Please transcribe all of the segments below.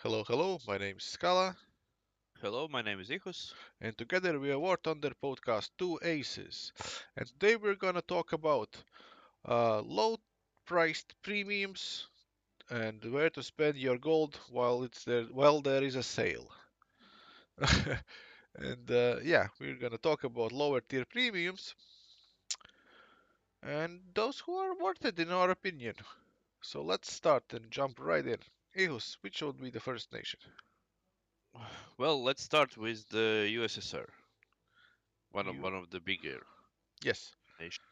Hello, hello, my name is Skala, Hello, my name is Ihus. and together we are War Thunder podcast Two Aces. And today we're gonna talk about low priced premiums and where to spend your gold while it's there while there is a sale. And yeah, we're gonna talk about lower tier premiums and those who are worth it in our opinion. So let's start and jump right in. Ihus, which would be the first nation? Well, let's start with the USSR, one of You. one of the bigger Yes. nations.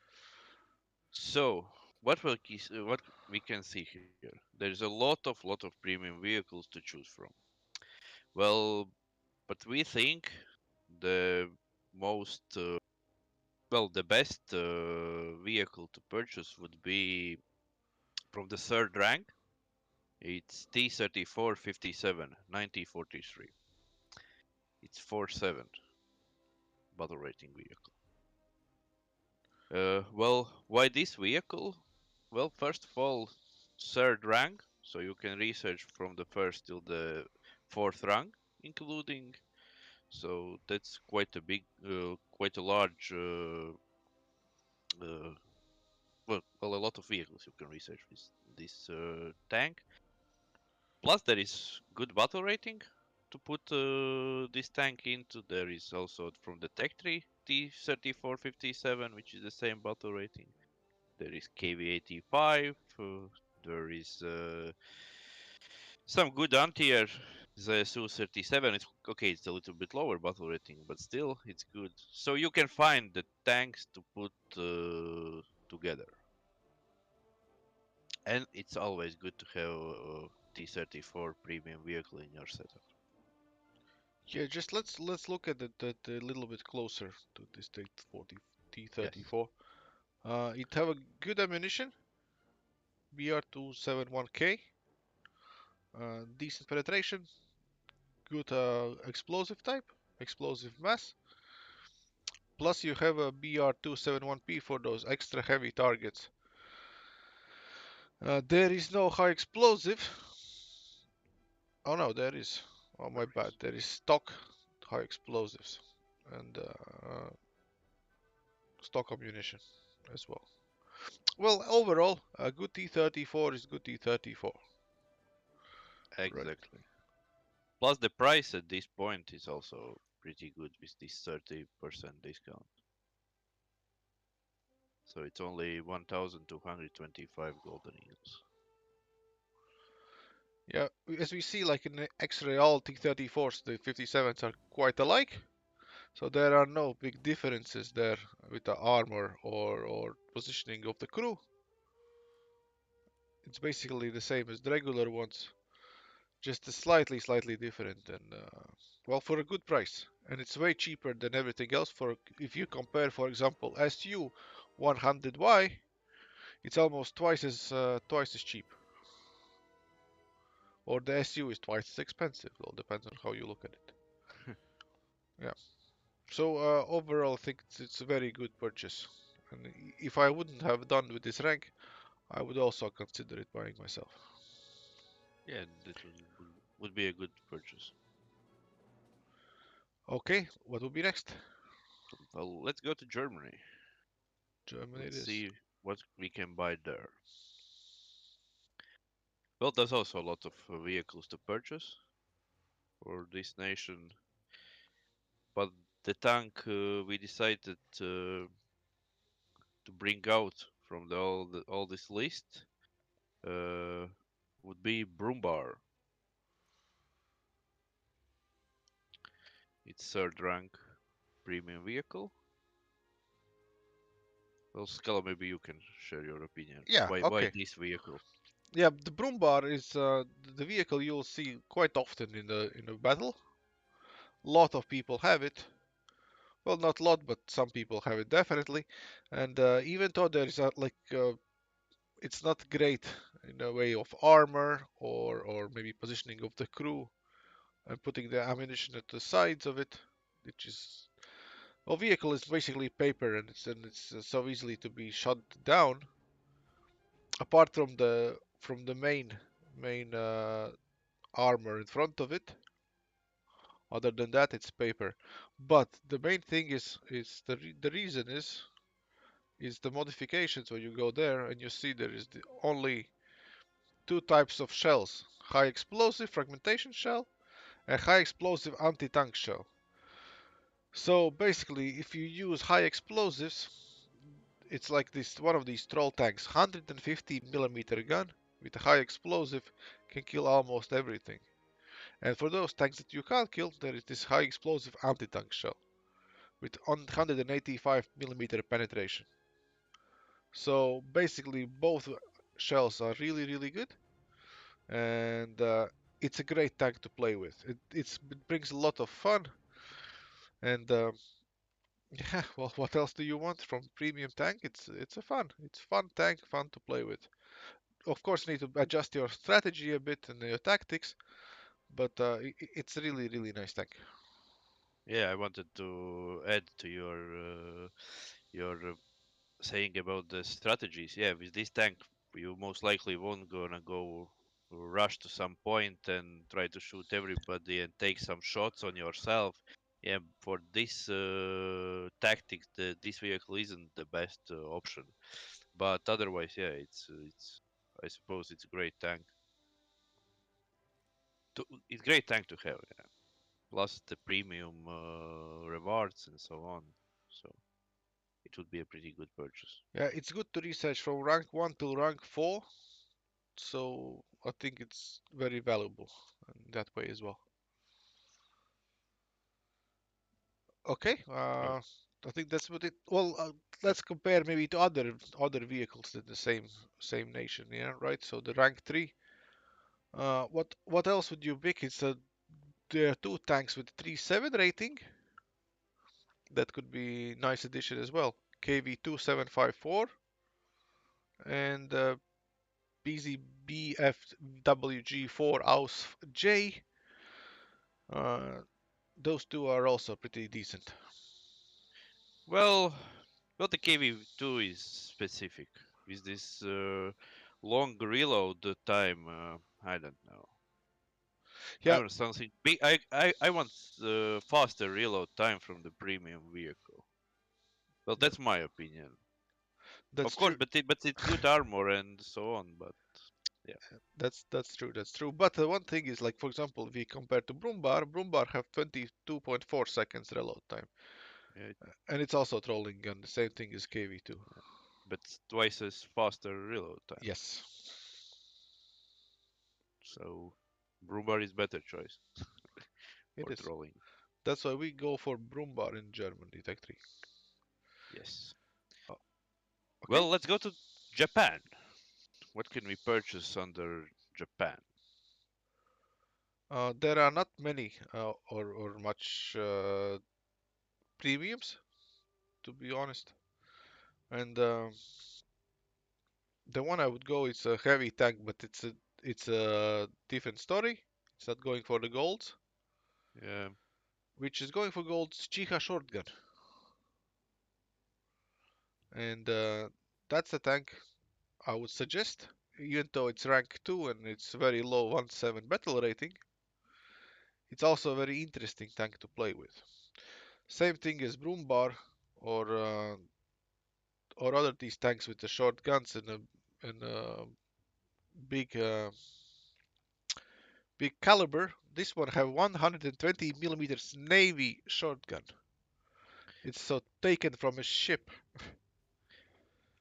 So, what we can see here? There's a lot of premium vehicles to choose from. Well, but we think the most the best vehicle to purchase would be from the third rank. It's T-3457 1943. It's 47 battle rating vehicle. Why this vehicle? Well, first of all, third rank, so you can research from the first till the fourth rank, including. So that's quite a large, uh, a lot of vehicles you can research with this tank. Plus, there is good battle rating to put this tank into. There is also from the Tech Tree T-3457, which is the same battle rating. There is KV-85. There is some good anti-air. The Su-37 is okay. It's a little bit lower battle rating, but still it's good. So you can find the tanks to put together, and it's always good to have a T-34 premium vehicle in your setup. Yeah, just let's look at it a little bit closer to this T40 Yes, T34. It have a good ammunition, BR271K, decent penetration, good explosive type, explosive mass. Plus you have a BR271P for those extra heavy targets. There is no high explosive. Oh no, there is. Oh my there bad. is. There is stock high explosives and stock ammunition as well. Well, overall, a good T34 is good T34, right? Exactly. Plus the price at this point is also pretty good with this 30% discount. So it's only 1,225 golden eagles. Yeah, as we see, like in the X-ray, all T34s, the 57s are quite alike, so there are no big differences there with the armor or positioning of the crew. It's basically the same as the regular ones, just a slightly different, and well, for a good price. And it's way cheaper than everything else. For if you compare, for example, SU 100Y, it's almost twice as cheap. Or the SU is twice as expensive. It all depends on how you look at it. Yeah. So overall, I think it's a very good purchase. And if I wouldn't have done with this rank, I would also consider it buying myself. Yeah, would be a good purchase. Okay, what will be next? Well, let's go to Germany. Germany it Let's is. see what we can buy there. Well, there's also a lot of vehicles to purchase for this nation, but the tank we decided to bring out from all this list uh, would be Brumbar. It's third rank premium vehicle. Well, Scala, maybe you can share your opinion. Yeah, Why okay. this vehicle? Yeah, the Broombar is the vehicle you'll see quite often in the battle. Lot of people have it. Well, not a lot, but some people have it definitely. And even though there is it's not great in a way of armor or maybe positioning of the crew and putting the ammunition at the sides of it, which is well, vehicle is basically paper and it's so easily to be shot down. Apart from the main armor in front of it. Other than that, it's paper. But the main thing is the reason is the modifications when you go there and you see there is only two types of shells: high explosive fragmentation shell and high explosive anti-tank shell. So basically, if you use high explosives, it's like this one of these troll tanks, 150 millimeter gun with a high explosive can kill almost everything. And for those tanks that you can't kill, there is this high explosive anti-tank shell with 185 millimeter penetration. So basically, both shells are really good, and it's a great tank to play with. It brings a lot of fun, and yeah, well, what else do you want from premium tank? It's fun tank, fun to play with. Of course, you need to adjust your strategy a bit and your tactics, but it's a really nice tank. Yeah, I wanted to add to your saying about the strategies. Yeah, with this tank, you most likely won't gonna go rush to some point and try to shoot everybody and take some shots on yourself. Yeah, for this tactics, this vehicle isn't the best option. But otherwise, yeah, it's I suppose it's a great tank. It's great tank to have. Yeah. Plus the premium rewards and so on. So it would be a pretty good purchase. Yeah, it's good to research from rank 1 to rank 4, so I think it's very valuable in that way as well. Okay, Oh, I think that's what it. Well, yep. let's compare maybe to other vehicles in the same nation, yeah, right? So the rank 3. What else would you pick? There are two tanks with 3.7 rating. That could be nice addition as well. KV2754 and BZBFWG4 AUS J. Uh, those two are also pretty decent. Well, well, the KV2 is specific. With this long reload time, I don't know. I Yeah, want something big. I want faster reload time from the premium vehicle. Well, that, that's my opinion. that's Of course, true. but it's good armor and so on. But yeah, That's true. That's true. But one thing is, like for example, if we compare to Brumbar have 22.4 seconds reload time, yeah, and it's also trolling gun. The same thing as KV2. yeah. But twice as faster reload time. Yes, So Brumbar is better choice it for is. trolling. That's why we go for Brumbar in Germany, Tech 3. Yes. Oh, okay. Well, let's go to Japan. What can we purchase under Japan? There are not many or much premiums, to be honest. And the one I would go is a heavy tank, but it's a different story. It's not going for the golds, Yeah, which is going for golds Chiha shotgun, and that's a tank I would suggest. Even though it's rank 2 and it's very low 1-7 battle rating, it's also a very interesting tank to play with. Same thing as Broombar or or other these tanks with the short guns and a big big caliber. This one have 120 millimeters Navy shotgun. It's so taken from a ship.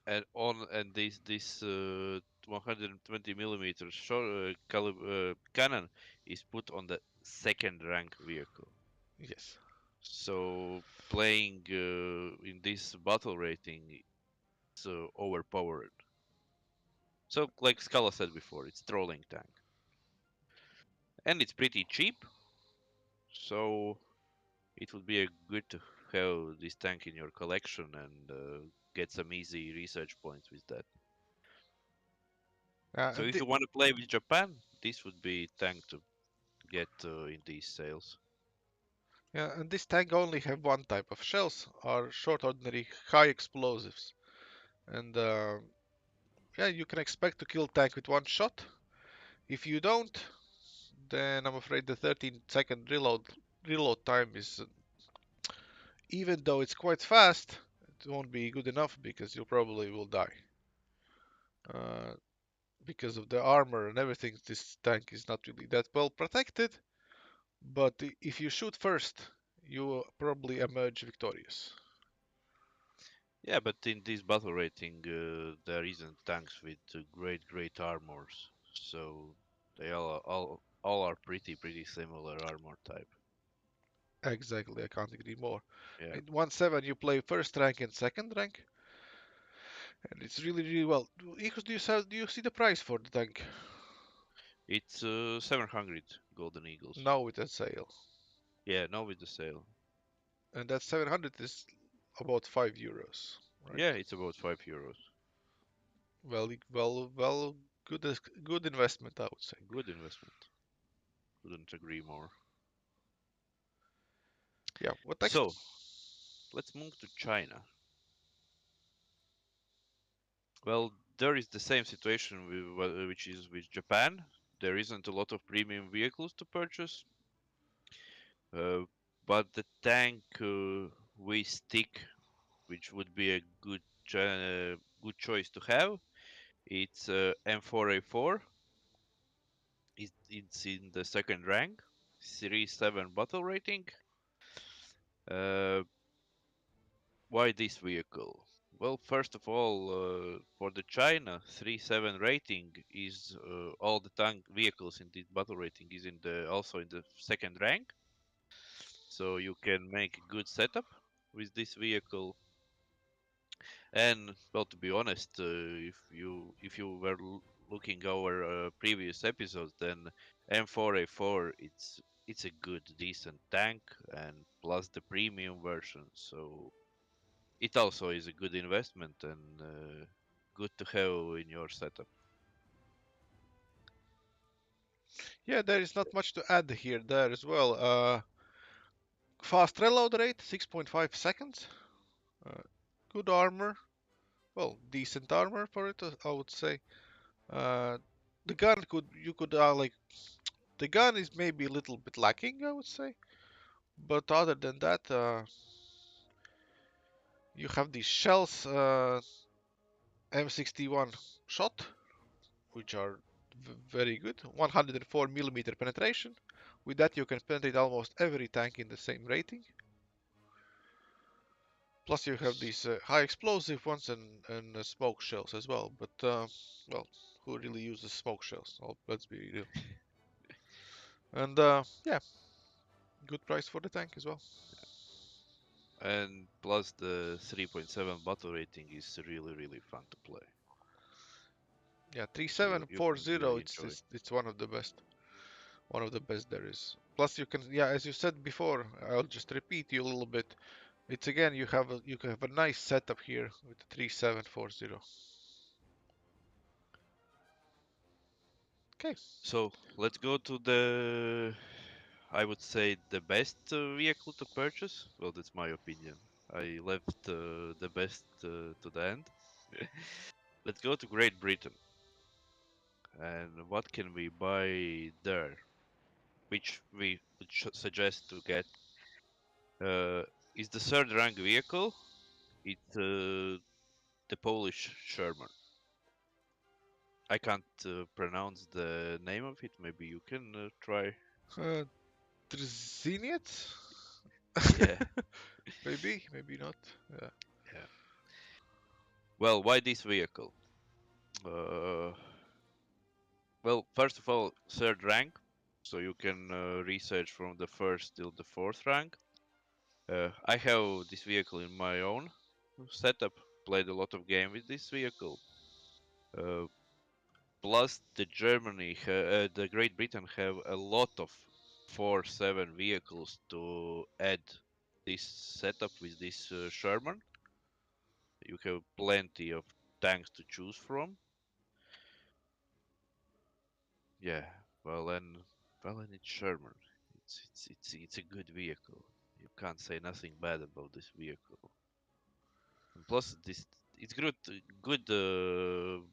and this 120 millimeter short cannon is put on the second rank vehicle. Yes. So playing in this battle rating is overpowered. So like Scala said before, it's trolling tank, and it's pretty cheap. So it would be a good to have this tank in your collection and get some easy research points with that. So And if you want to play with Japan, this would be tank to get in these sales. yeah, and this tank only have one type of shells, are short ordinary high explosives. And yeah, you can expect to kill tank with one shot. If you don't, then I'm afraid the 13-second reload time is, even though it's quite fast, it won't be good enough because you probably will die. Uh, because of the armor and everything, this tank is not really that well protected. But if you shoot first, you will probably emerge victorious. Yeah, but in this battle rating, there isn't tanks with great armors, so they all are pretty similar armor type. Exactly, I can't agree more. Yeah, In 1-7, you play first rank and second rank, and it's really well. Ikos, do you see the price for the tank? it's 700 golden eagles. Now with a sale, Yeah, now with the sale. and that 700 is about €5, right? Yeah, it's about €5. Well, good investment, I would say. Good investment. Couldn't agree more. Yeah. What next? So let's move to China. Well, there is the same situation which is with Japan. There isn't a lot of premium vehicles to purchase, uh, but the tank we stick, which would be a good choice to have, it's M4A4. It's in the second rank, Series 7 battle rating. Uh, why this vehicle? Well, first of all, for the China 3.7 rating is all the tank vehicles in this battle rating is in the also in the second rank, so you can make a good setup with this vehicle. And well, to be honest, if you were looking our previous episodes, then M4A4 it's a good decent tank, and plus the premium version, so it also is a good investment and good to have in your setup. Yeah, there is not much to add here there as well. Fast reload rate, 6.5 seconds. Uh, Good armor. Well, decent armor for it, I would say. Uh, the gun could you could like the gun is maybe a little bit lacking, I would say. But other than that, you have these shells, M61 shot, which are very good. 104 millimeter penetration. With that, you can penetrate almost every tank in the same rating. Plus, you have these high explosive ones and smoke shells as well. But well, who really uses smoke shells? Oh, let's be real. And yeah, good price for the tank as well. And plus the 3.7 battle rating is really fun to play. Yeah, So you can 3740. really It's, enjoy. it's it's one of the best there is. Plus, you can, yeah, as you said before, I'll just repeat you a little bit. It's again, you can have a nice setup here with the 3740. Okay. So let's go to the, I would say, the best vehicle to purchase. Well, that's my opinion. I left the best to the end. Let's go to Great Britain. And what can we buy there? Which we would suggest to get uh, is the third rank vehicle. It's the Polish Sherman. I can't pronounce the name of it. Maybe you can try. Uh, Trziniec? Yeah, Maybe not. Yeah. yeah. Well, why this vehicle? Uh, well, first of all, third rank, so you can research from the first till the fourth rank. I have this vehicle in my own setup. Played a lot of game with this vehicle. Uh, Plus, the Great Britain have a lot of 4.7 vehicles to add this setup with this Sherman. You have plenty of tanks to choose from. Yeah, well, and it's Sherman. It's a good vehicle. You can't say nothing bad about this vehicle. And plus, this it's good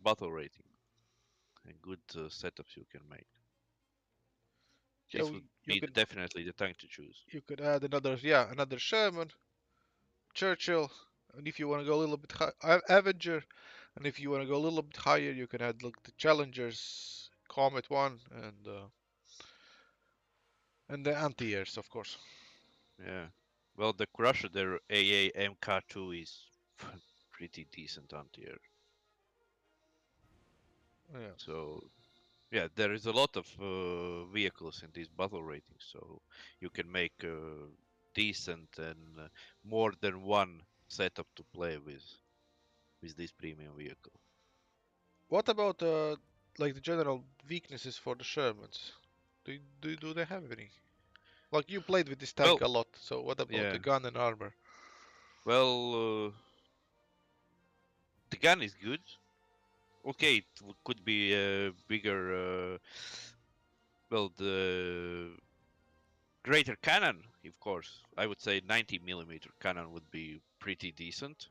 battle rating and good setups you can make. Yeah, This would you be could definitely the tank to choose. add another, another Sherman, Churchill, and if you want to go a little bit high, Avenger, and if you want to go a little bit higher, you can add like the Challengers, Comet One, and the anti-airs, of course. Yeah. Well, the Crusher, their AA MK2 is pretty decent anti-air. Yeah. So yeah, there is a lot of vehicles in these battle ratings, so you can make decent and more than one setup to play with this premium vehicle. What about like the general weaknesses for the Shermans? Do they have any? Like you played with this tank Well, a lot, so what about the yeah. gun and armor? Well, the gun is good. Okay, it could be a bigger. Well, the greater cannon, of course. I would say 90 millimeter cannon would be pretty decent,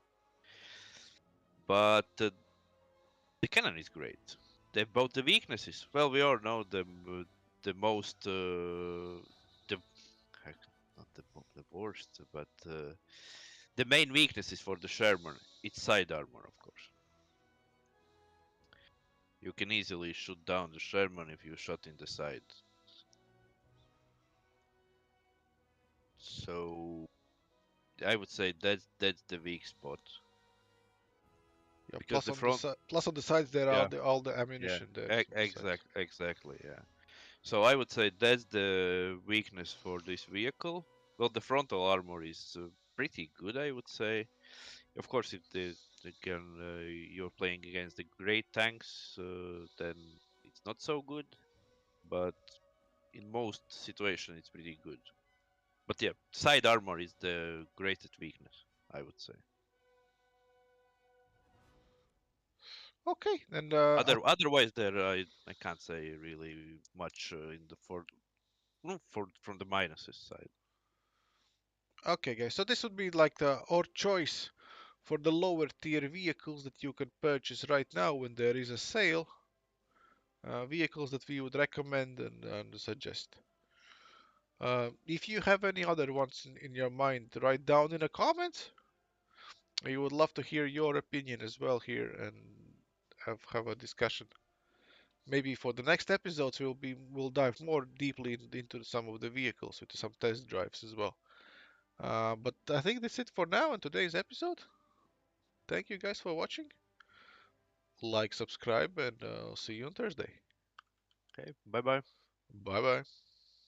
but the cannon is great. About the weaknesses, well, we all know the most the not the worst, but the main weaknesses for the Sherman. It's side armor, of course. You can easily shoot down the Sherman if you shot in the side. So I would say that's the weak spot Yeah, because the front, plus on the sides there are yeah, all the yeah, ammunition there on the sides. exactly, yeah. So I would say that's the weakness for this vehicle. Well, the frontal armor is pretty good, I would say. Of course, if again you're playing against the great tanks, then it's not so good. But in most situations, it's pretty good. But yeah, side armor is the greatest weakness, I would say. Okay, and Otherwise, there I can't say really much in the for no, for from the minuses side. okay, guys. So this would be like the our choice for the lower tier vehicles that you can purchase right now when there is a sale. Vehicles that we would recommend and suggest. If you have any other ones in your mind, write down in the comments. We would love to hear your opinion as well here and have a discussion. Maybe for the next episodes we'll dive more deeply into some of the vehicles with some test drives as well. But I think that's it for now in today's episode. Thank you guys for watching. Like, subscribe, and see you on Thursday. Okay, bye bye. Bye bye.